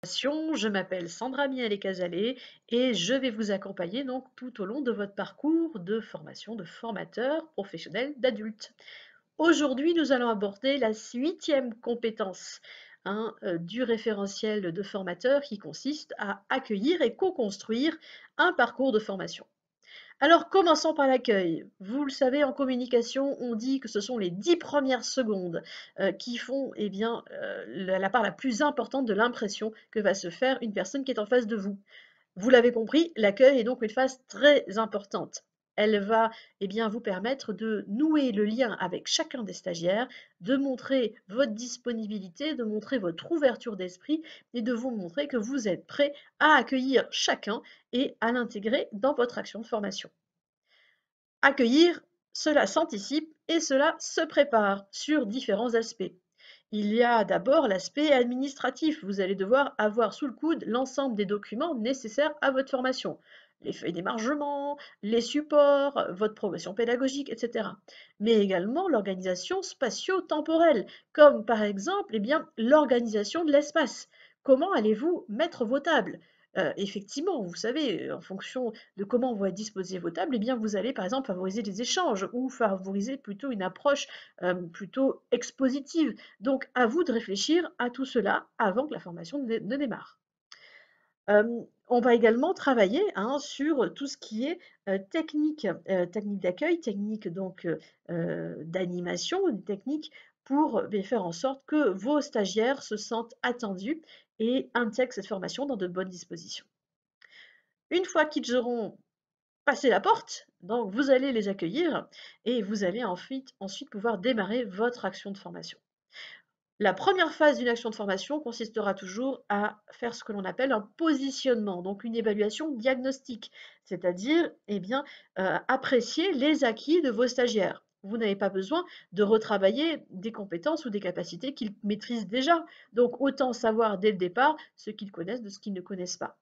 Je m'appelle Sandra Miele-Casalé et je vais vous accompagner donc tout au long de votre parcours de formation de formateur professionnel d'adulte. Aujourd'hui, nous allons aborder la 8e compétence du référentiel de formateur qui consiste à accueillir et co-construire un parcours de formation. Alors, commençons par l'accueil. Vous le savez, en communication, on dit que ce sont les 10 premières secondes qui font la part la plus importante de l'impression que va se faire une personne qui est en face de vous. Vous l'avez compris, l'accueil est donc une phase très importante. Elle va vous permettre de nouer le lien avec chacun des stagiaires, de montrer votre disponibilité, de montrer votre ouverture d'esprit et de vous montrer que vous êtes prêt à accueillir chacun et à l'intégrer dans votre action de formation. Accueillir, cela s'anticipe et cela se prépare sur différents aspects. Il y a d'abord l'aspect administratif. Vous allez devoir avoir sous le coude l'ensemble des documents nécessaires à votre formation. Les feuilles d'émargement, les supports, votre progression pédagogique, etc. Mais également l'organisation spatio-temporelle, comme par exemple l'organisation de l'espace. Comment allez-vous mettre vos tables? Effectivement, vous savez, en fonction de comment vont être disposées vos tables, vous allez par exemple favoriser des échanges ou favoriser plutôt une approche plutôt expositive. Donc, à vous de réfléchir à tout cela avant que la formation ne démarre. On va également travailler sur tout ce qui est technique d'accueil, technique donc d'animation, une technique pour faire en sorte que vos stagiaires se sentent attendus et intègrent cette formation dans de bonnes dispositions. Une fois qu'ils auront passé la porte, donc vous allez les accueillir et vous allez ensuite pouvoir démarrer votre action de formation. La première phase d'une action de formation consistera toujours à faire ce que l'on appelle un positionnement, donc une évaluation diagnostique, c'est-à-dire apprécier les acquis de vos stagiaires. Vous n'avez pas besoin de retravailler des compétences ou des capacités qu'ils maîtrisent déjà, donc autant savoir dès le départ ce qu'ils connaissent de ce qu'ils ne connaissent pas.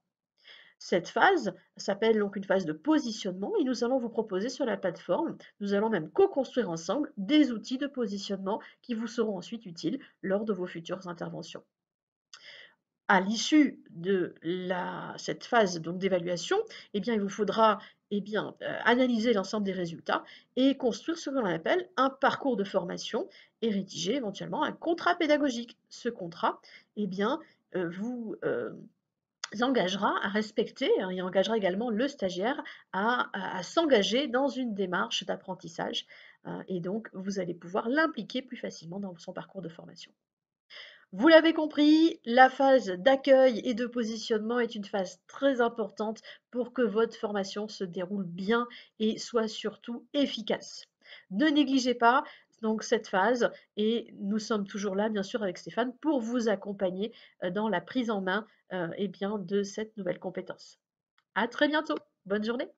Cette phase s'appelle donc une phase de positionnement et nous allons vous proposer sur la plateforme, nous allons même co-construire ensemble des outils de positionnement qui vous seront ensuite utiles lors de vos futures interventions. À l'issue de cette phase d'évaluation, il vous faudra analyser l'ensemble des résultats et construire ce que l'on appelle un parcours de formation et rédiger éventuellement un contrat pédagogique. Ce contrat, vous engagera à respecter et engagera également le stagiaire à s'engager dans une démarche d'apprentissage et donc vous allez pouvoir l'impliquer plus facilement dans son parcours de formation. Vous l'avez compris, la phase d'accueil et de positionnement est une phase très importante pour que votre formation se déroule bien et soit surtout efficace. Ne négligez pas donc cette phase et nous sommes toujours là, bien sûr, avec Stéphane pour vous accompagner dans la prise en main de cette nouvelle compétence. À très bientôt. Bonne journée.